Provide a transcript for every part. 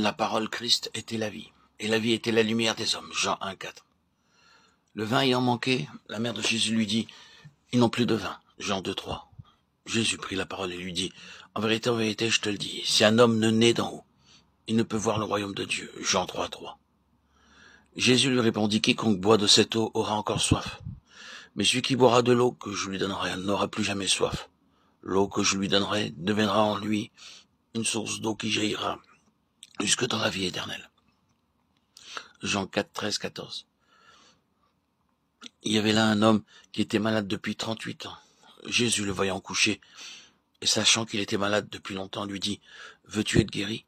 la parole Christ était la vie, et la vie était la lumière des hommes. Jean 1,4. Le vin ayant manqué, la mère de Jésus lui dit, ils n'ont plus de vin. Jean 2,3. Jésus prit la parole et lui dit, en vérité, je te le dis, si un homme ne naît d'en haut, il ne peut voir le royaume de Dieu. Jean 3,3. Jésus lui répondit, quiconque boit de cette eau aura encore soif. Mais celui qui boira de l'eau que je lui donnerai n'aura plus jamais soif. L'eau que je lui donnerai deviendra en lui une source d'eau qui jaillira jusque dans la vie éternelle. Jean 4, 13, 14. Il y avait là un homme qui était malade depuis 38 ans. Jésus, le voyant couché, et sachant qu'il était malade depuis longtemps, lui dit, « Veux-tu être guéri ?»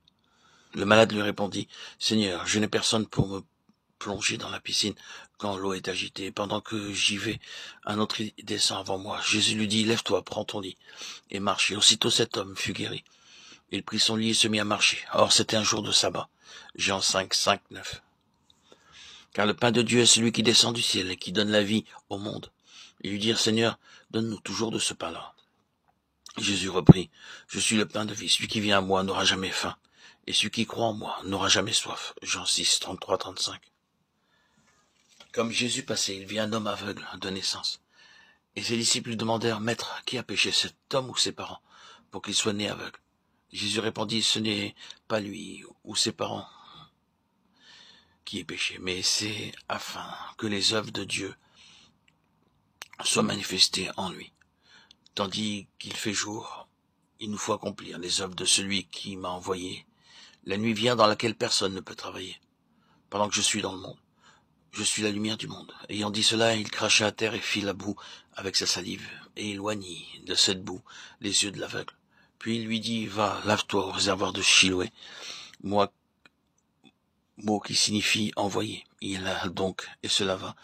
Le malade lui répondit, « Seigneur, je n'ai personne pour me plonger dans la piscine quand l'eau est agitée. Pendant que j'y vais, un autre descend avant moi. » Jésus lui dit, « Lève-toi, prends ton lit et marche. » Et aussitôt cet homme fut guéri. Il prit son lit et se mit à marcher. Or, c'était un jour de sabbat. Jean 5, 5, 9. Car le pain de Dieu est celui qui descend du ciel et qui donne la vie au monde. Ils lui dirent, Seigneur, donne-nous toujours de ce pain-là. Jésus reprit, je suis le pain de vie. Celui qui vient à moi n'aura jamais faim. Et celui qui croit en moi n'aura jamais soif. Jean 6, 33, 35. Comme Jésus passait, il vit un homme aveugle de naissance. Et ses disciples lui demandèrent, Maître, qui a péché, cet homme ou ses parents, pour qu'il soit né aveugle? Jésus répondit, ce n'est pas lui ou ses parents qui est péché, mais c'est afin que les œuvres de Dieu soient manifestées en lui. Tandis qu'il fait jour, il nous faut accomplir les œuvres de celui qui m'a envoyé. La nuit vient dans laquelle personne ne peut travailler. Pendant que je suis dans le monde, je suis la lumière du monde. Ayant dit cela, il cracha à terre et fit la boue avec sa salive, et éloignit de cette boue les yeux de l'aveugle. Puis il lui dit, va, lave-toi au réservoir de Chiloé, mot qui signifie envoyé. Il alla donc et se lava,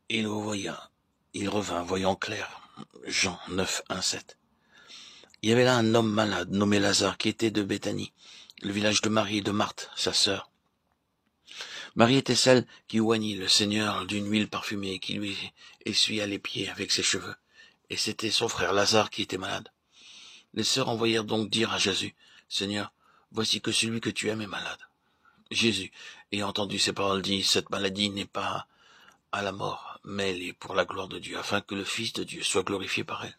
et il revoya. Il revint, voyant clair. Jean 9, 1, 7. Il y avait là un homme malade, nommé Lazare, qui était de Béthanie, le village de Marie et de Marthe, sa sœur. Marie était celle qui oignit le Seigneur d'une huile parfumée et qui lui essuya les pieds avec ses cheveux. Et c'était son frère Lazare qui était malade. Les sœurs envoyèrent donc dire à Jésus, « Seigneur, voici que celui que tu aimes est malade. » Jésus, ayant entendu ces paroles, dit, « Cette maladie n'est pas à la mort, mais elle est pour la gloire de Dieu, afin que le Fils de Dieu soit glorifié par elle. »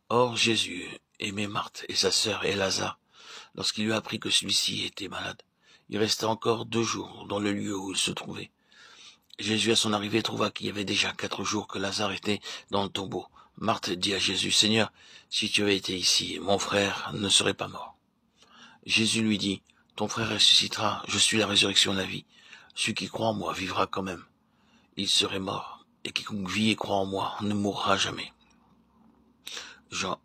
Or Jésus aimait Marthe et sa sœur et Lazare. Lorsqu'il lui apprit que celui-ci était malade, il resta encore 2 jours dans le lieu où il se trouvait. Jésus, à son arrivée, trouva qu'il y avait déjà 4 jours que Lazare était dans le tombeau. Marthe dit à Jésus, « Seigneur, si tu avais été ici, mon frère ne serait pas mort. » Jésus lui dit, « Ton frère ressuscitera, je suis la résurrection et la vie. Celui qui croit en moi vivra quand même. Il serait mort, et quiconque vit et croit en moi ne mourra jamais. » Jean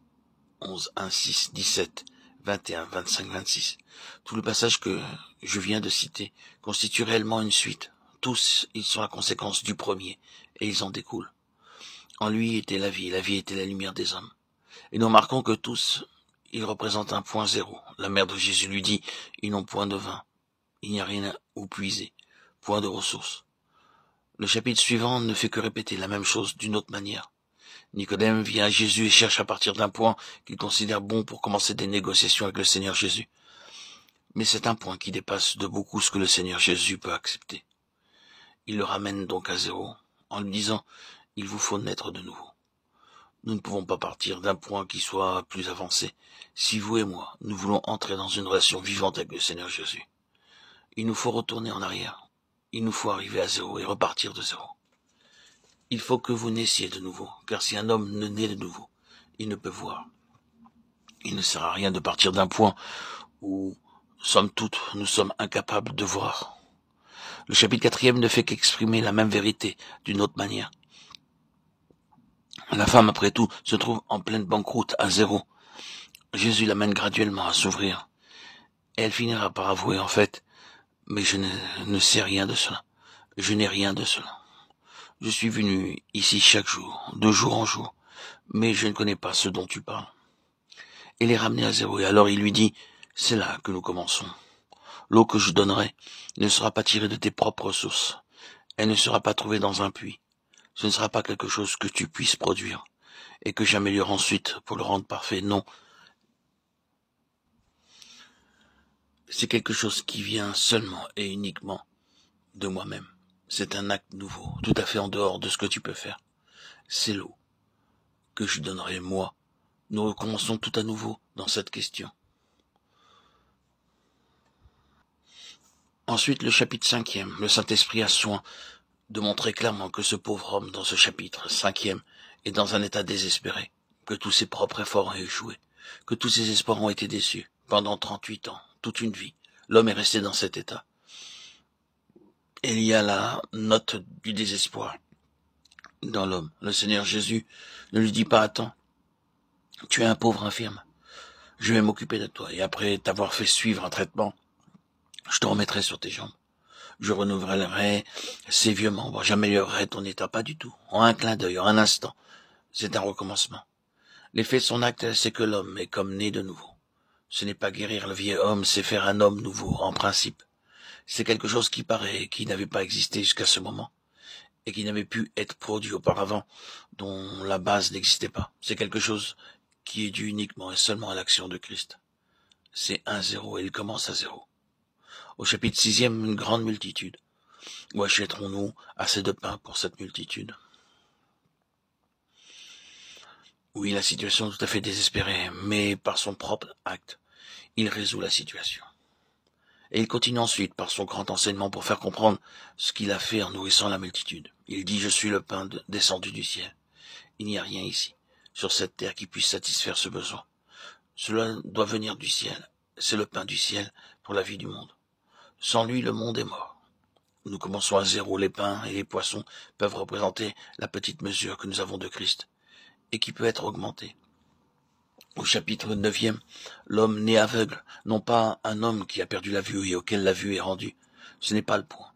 11, 1, 6, 17, 21, 25, 26. Tout le passage que je viens de citer constitue réellement une suite. Tous, ils sont la conséquence du premier, et ils en découlent. En lui était la vie était la lumière des hommes. Et nous remarquons que tous, ils représentent un point zéro. La mère de Jésus lui dit, ils n'ont point de vin, il n'y a rien où puiser, point de ressources. Le chapitre suivant ne fait que répéter la même chose d'une autre manière. Nicodème vient à Jésus et cherche à partir d'un point qu'il considère bon pour commencer des négociations avec le Seigneur Jésus. Mais c'est un point qui dépasse de beaucoup ce que le Seigneur Jésus peut accepter. Il le ramène donc à zéro, en lui disant, il vous faut naître de nouveau. Nous ne pouvons pas partir d'un point qui soit plus avancé. Si vous et moi, nous voulons entrer dans une relation vivante avec le Seigneur Jésus, il nous faut retourner en arrière. Il nous faut arriver à zéro et repartir de zéro. Il faut que vous naissiez de nouveau, car si un homme ne naît de nouveau, il ne peut voir. Il ne sert à rien de partir d'un point où, somme toute, nous sommes incapables de voir. Le chapitre 4e ne fait qu'exprimer la même vérité d'une autre manière. La femme, après tout, se trouve en pleine banqueroute, à zéro. Jésus l'amène graduellement à s'ouvrir. Et elle finira par avouer, en fait, mais je ne sais rien de cela. Je n'ai rien de cela. Je suis venu ici chaque jour, de jour en jour, mais je ne connais pas ce dont tu parles. Elle est ramenée à zéro, et alors il lui dit, c'est là que nous commençons. L'eau que je donnerai ne sera pas tirée de tes propres sources. Elle ne sera pas trouvée dans un puits. Ce ne sera pas quelque chose que tu puisses produire et que j'améliore ensuite pour le rendre parfait. Non. C'est quelque chose qui vient seulement et uniquement de moi-même. C'est un acte nouveau, tout à fait en dehors de ce que tu peux faire. C'est l'eau que je donnerai moi. Nous recommençons tout à nouveau dans cette question. Ensuite, le chapitre 5e. Le Saint-Esprit a soin de montrer clairement que ce pauvre homme, dans ce chapitre 5e, est dans un état désespéré, que tous ses propres efforts ont échoué, que tous ses espoirs ont été déçus. Pendant 38 ans, toute une vie, l'homme est resté dans cet état. Et il y a la note du désespoir dans l'homme. Le Seigneur Jésus ne lui dit pas « Attends, tu es un pauvre infirme, je vais m'occuper de toi, et après t'avoir fait suivre un traitement, je te remettrai sur tes jambes. Je renouvellerai ces vieux membres, j'améliorerai ton état. » Pas du tout. En un clin d'œil, en un instant. C'est un recommencement. L'effet de son acte, c'est que l'homme est comme né de nouveau. Ce n'est pas guérir le vieil homme, c'est faire un homme nouveau, en principe. C'est quelque chose qui paraît, qui n'avait pas existé jusqu'à ce moment, et qui n'avait pu être produit auparavant, dont la base n'existait pas. C'est quelque chose qui est dû uniquement et seulement à l'action de Christ. C'est 1-0, et il commence à 0. Au chapitre 6e, une grande multitude. Où achèterons-nous assez de pain pour cette multitude? Oui, la situation est tout à fait désespérée, mais par son propre acte, il résout la situation. Et il continue ensuite par son grand enseignement pour faire comprendre ce qu'il a fait en nourrissant la multitude. Il dit « Je suis le pain descendu du ciel ». Il n'y a rien ici, sur cette terre, qui puisse satisfaire ce besoin. Cela doit venir du ciel. C'est le pain du ciel pour la vie du monde. Sans lui, le monde est mort. Nous commençons à 0. Les pains et les poissons peuvent représenter la petite mesure que nous avons de Christ et qui peut être augmentée. Au chapitre 9e, l'homme né aveugle, non pas un homme qui a perdu la vue et auquel la vue est rendue. Ce n'est pas le point.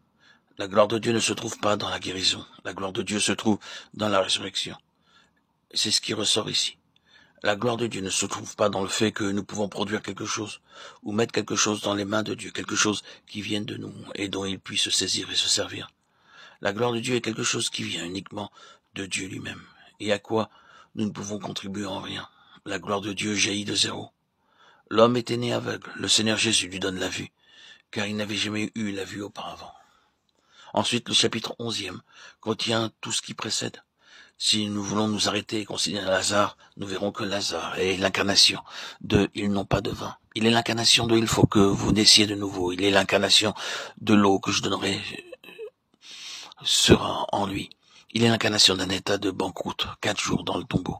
La gloire de Dieu ne se trouve pas dans la guérison. La gloire de Dieu se trouve dans la résurrection. C'est ce qui ressort ici. La gloire de Dieu ne se trouve pas dans le fait que nous pouvons produire quelque chose ou mettre quelque chose dans les mains de Dieu, quelque chose qui vienne de nous et dont il puisse se saisir et se servir. La gloire de Dieu est quelque chose qui vient uniquement de Dieu lui-même et à quoi nous ne pouvons contribuer en rien. La gloire de Dieu jaillit de 0. L'homme était né aveugle, le Seigneur Jésus lui donne la vue, car il n'avait jamais eu la vue auparavant. Ensuite, le chapitre 11e contient tout ce qui précède. Si nous voulons nous arrêter et considérer Lazare, nous verrons que Lazare est l'incarnation de « ils n'ont pas de vin ». Il est l'incarnation de « il faut que vous naissiez de nouveau ». Il est l'incarnation de l'eau que je donnerai sera en lui. Il est l'incarnation d'un état de banqueroute, 4 jours dans le tombeau.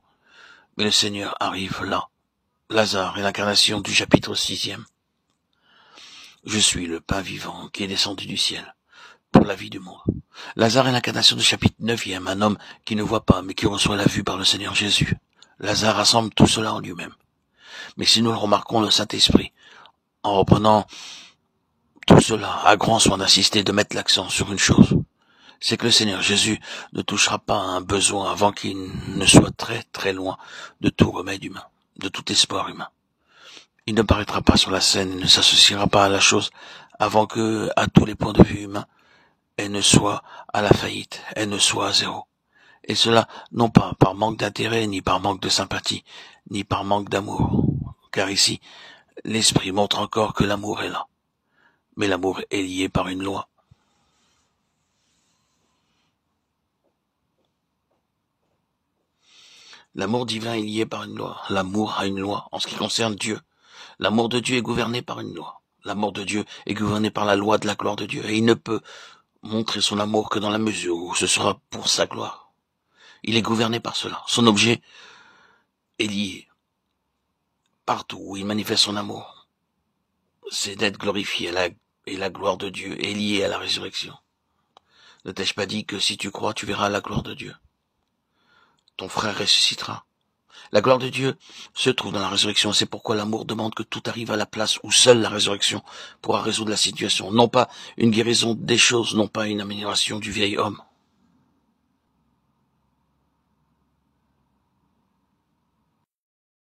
Mais le Seigneur arrive là. Lazare est l'incarnation du chapitre 6e. Je suis le pain vivant qui est descendu du ciel pour la vie du monde. Lazare est l'incarnation du chapitre 9e, un homme qui ne voit pas, mais qui reçoit la vue par le Seigneur Jésus. Lazare rassemble tout cela en lui-même. Mais si nous le remarquons, le Saint-Esprit, en reprenant tout cela, a grand soin d'insister, de mettre l'accent sur une chose. C'est que le Seigneur Jésus ne touchera pas à un besoin avant qu'il ne soit très très loin de tout remède humain, de tout espoir humain. Il ne paraîtra pas sur la scène, il ne s'associera pas à la chose avant que, à tous les points de vue humains, elle ne soit à la faillite, elle ne soit à 0. Et cela, non pas par manque d'intérêt, ni par manque de sympathie, ni par manque d'amour. Car ici, l'Esprit montre encore que l'amour est là. Mais l'amour est lié par une loi. L'amour divin est lié par une loi. L'amour a une loi en ce qui concerne Dieu. L'amour de Dieu est gouverné par une loi. L'amour de Dieu est gouverné par la loi de la gloire de Dieu. Et il ne peut montrer son amour que dans la mesure où ce sera pour sa gloire. Il est gouverné par cela. Son objet est lié. Partout où il manifeste son amour, c'est d'être glorifié et la gloire de Dieu est liée à la résurrection. Ne t'ai-je pas dit que si tu crois, tu verras la gloire de Dieu? Ton frère ressuscitera. La gloire de Dieu se trouve dans la résurrection. C'est pourquoi l'amour demande que tout arrive à la place où seule la résurrection pourra résoudre la situation. Non pas une guérison des choses, non pas une amélioration du vieil homme.